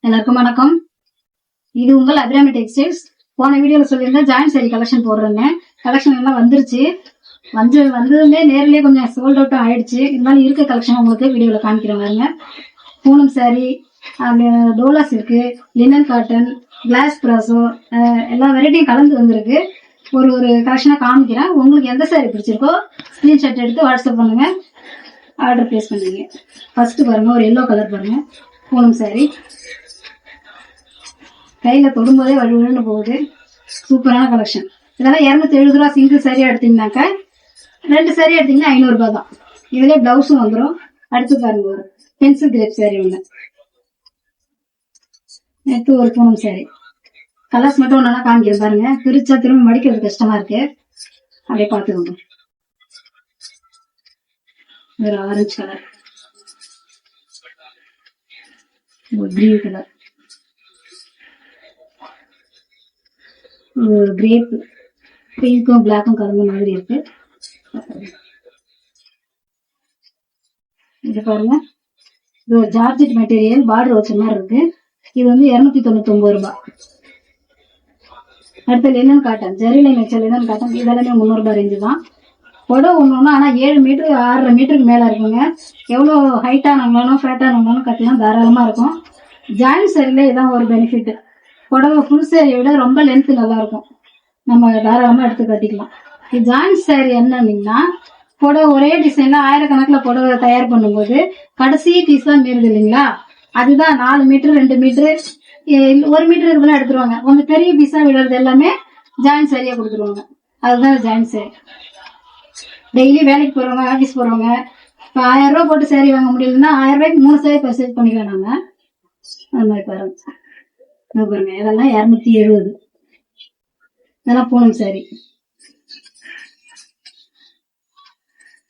எல்லாருக்கும் வணக்கம். இது உங்கள் அபிராமி டெக்ஸ்டைல்ஸ். போன வீடியோல சொல்லியிருந்தேன் ஜாயின் சாரி கலெக்ஷன் போடுறேன்னு. கலெக்ஷன் எல்லாம் வந்துருச்சு. வந்ததுமே நேரிலே கொஞ்சம் சோல்ட் அவுட் ஆயிடுச்சு. இருந்தாலும் இருக்க கலெக்ஷன் உங்களுக்கு வீடியோல காமிக்கிறேன் பாருங்க. Poonam sari, Dola silk, linen cotton, glass brasso, எல்லா வெரைட்டியும் கலந்து வந்திருக்கு. ஒரு கலெக்ஷனா காமிக்கிறேன். உங்களுக்கு எந்த சாரி பிடிச்சிருக்கோ ஸ்கிரீன்ஷாட் எடுத்து வாட்ஸ்அப் பண்ணுங்க, ஆர்டர் பிளேஸ் பண்ணுவீங்க. ஃபர்ஸ்ட் பாருங்க, ஒரு எல்லோ கலர் பாருங்க, பூனம் சாரி. கையில தொடும்போதே வலுவலுன்னு போகுது. சூப்பரான கலெக்ஷன். இதெல்லாம் 270 ரூபா சிங்கிள் சாரி எடுத்தீங்கன்னாக்கா, 2 சாரி எடுத்தீங்கன்னா 500 ரூபாய் தான். இதுல பிளவுஸும் வந்துடும். அடுத்து பாருங்க, ஒரு பென்சில் கிரேப் சாரி ஒண்ணு, அடுத்து ஒரு பூனம் சாரி. கலர்ஸ் மட்டும் ஒன்னா காமிக்கிறேன் பாருங்க. பிரிச்சா திரும்ப மடிக்கிறது கஷ்டமா இருக்கு, அப்படியே பாத்துக்கோங்க. ஒரு ஆரஞ்சு கலர், ஒரு கிரீன் கலர், கிரேப், பிங்க்கும் பிளாக்கும் கலந்த மாதிரி இருக்கு. இது பாருங்க, இது ஒரு ஜார்ஜெட் மெட்டீரியல், பார்டர் வச்ச மாதிரி இருக்கு. இது வந்து 299 ரூபாய். அடுத்த லினன் காட்டன், ஜெரிலை வச்ச லினன் காட்டன். இதெல்லாமே 300 ரூபாய் ரேஞ்சு தான். புடவை ஒண்ணு ஆனா 7 மீட்டர் 6.5 மீட்டருக்கு மேல இருக்குங்க. எவ்வளவு ஹைட்டானவங்களும் ஃபேட்டானவங்களும் கட்டலாம், தாராளமா இருக்கும். ஜாயின் சாரில இதான் ஒரு பெனிஃபிட். புடவை ஃபுல் சாரியை விட ரொம்ப லென்த் நல்லா இருக்கும், நம்ம தாராளமா எடுத்து கட்டிக்கலாம். ஜாயின் சாரி என்னன்னா, புடவை ஒரே டிசைன்ல ஆயிரக்கணக்கில் புடவை தயார் பண்ணும்போது கடைசி பீஸ் தான் மீறுது இல்லைங்களா? அதுதான் 4 மீட்டர் 2 மீட்டர் 1 மீட்டர் இருக்குலாம் எடுத்துருவாங்க. கொஞ்சம் பெரிய பீஸா விடுறது எல்லாமே ஜாயின் சாரியா கொடுத்துருவாங்க. அதுதான் ஜாயின் சாரி. டெய்லி வேலைக்கு போறவங்க, ஆபீஸ் போறவங்க, இப்ப 1000 ரூபாய் போட்டு சாரி வாங்க முடியலன்னா 1000 ரூபாய்க்கு 3 சாரி பர்ச்சேஸ் பண்ணிக்கலாம் நாங்க. அது மாதிரி பாருங்க. பாருங்க, இதெல்லாம் 270. இதெல்லாம் பூனம் சாரி.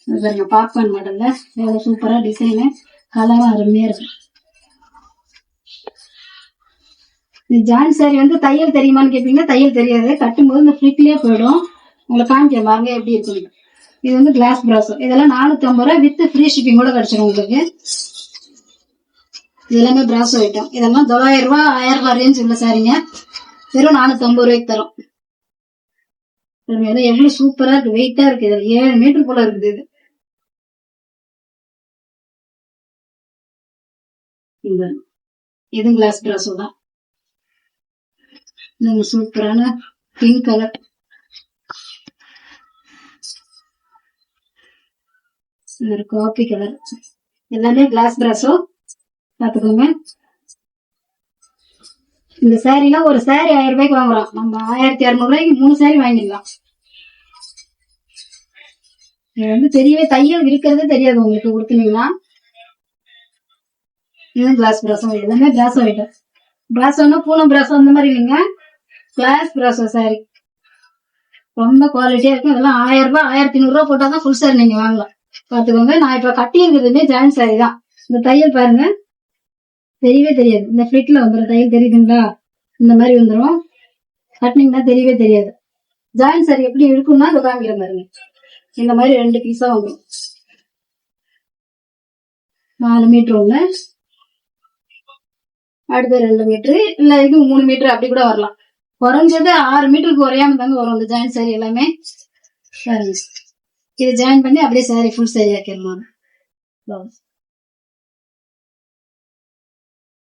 பாருங்க, பாப்கார்ன் மாடல்ல எவ்வளவு சூப்பரா டிசைனு, கலரும் அருமையா இருக்கு. ஜாயின் சாரி வந்து தையல் தெரியுமான்னு கேட்டீங்கன்னா தையல் தெரியாது. கட்டும்போது இந்த ஃபிளிக்லயே போயிடும். உங்களுக்கு காமிக்க பாருங்க எப்படி இருக்கு. இது வந்து கிளாஸ் பிராசோ. இதெல்லாம் 450 ரூபாய் வித் ஃப்ரீ ஷிப்பிங் கூட கிடைச்சிடும் உங்களுக்கு. இது எல்லாமே பிராசோ ஐட்டம். இதெல்லாம் 900 ரூபாய் 1000 ரூபாய் ரேஞ்ச் உள்ள சாரிங்க. வெறும் 450 ரூபாய்க்கு தரும். எவ்வளவு சூப்பரா இருக்கு, வெயிட்டா இருக்கு. இதுல 7 மீட்டர் போல இருக்குது. இது கிளாஸ் பிராசோ தான். சூப்பரான பிங்க் கலர், காபி கலர், எல்லாமே கிளாஸ் பிராசோ. பாத்துக்கோங்க. இந்த சாரிலாம் ஒரு சாரி 1000 ரூபாய்க்கு வாங்குறோம், நம்ம 1600 ரூபாய்க்கு 3 சாரி வாங்கிடலாம். இது வந்து தெரியவே, தையல் இருக்கிறதே தெரியாது உங்களுக்கு கொடுத்தீங்கன்னா. இது கிளாஸ் பிராசோ. எல்லாமே பிராசோ ஐட்டம். பிராசோன்னா பூனம் பிராசோ அந்த மாதிரி இல்லைங்க, கிளாஸ் பிராசோ சாரி. ரொம்ப குவாலிட்டியா இருக்கும். இதெல்லாம் 1000 ரூபாய் 1500 ரூபாய் போட்டாதான் ஃபுல் சாரி நீங்க வாங்கலாம். பாத்துக்கோங்க. நான் இப்ப கட்டி இருக்குதுமே ஜாயின் சாரி தான். இந்த தையல் பாருங்க, தெரியவே தெரியாது. இந்த ஃபிளிட்ல வந்துடும் தையல், தெரியுதுங்களா? இந்த மாதிரி வந்துடும். கட்டினீங்கன்னா தெரியவே தெரியாது. ஜாயின் சாரி எப்படி இருக்கும்னா இதை காமிக்கிற பாருங்க. இந்த மாதிரி 2 பீஸா வந்துடும். 4 மீட்டர் ஒண்ணு, அடுத்த 2 மீட்டர், இல்ல இது 3 மீட்டர் அப்படி கூட வரலாம். குறைஞ்சது 6 மீட்டருக்கு குறையாம தாங்க வரும் இந்த ஜாயின் சாரி எல்லாமே. இதை ஜாயின் பண்ணி அப்படியே சாரி ஃபுல் சாரி ஆக்கிடலாம்.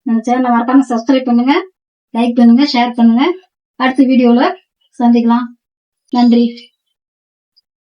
நம்ம சேனலை மறக்காம சப்ஸ்கிரைப் பண்ணுங்க, லைக் பண்ணுங்க, ஷேர் பண்ணுங்க. அடுத்த வீடியோல சந்திக்கலாம். நன்றி.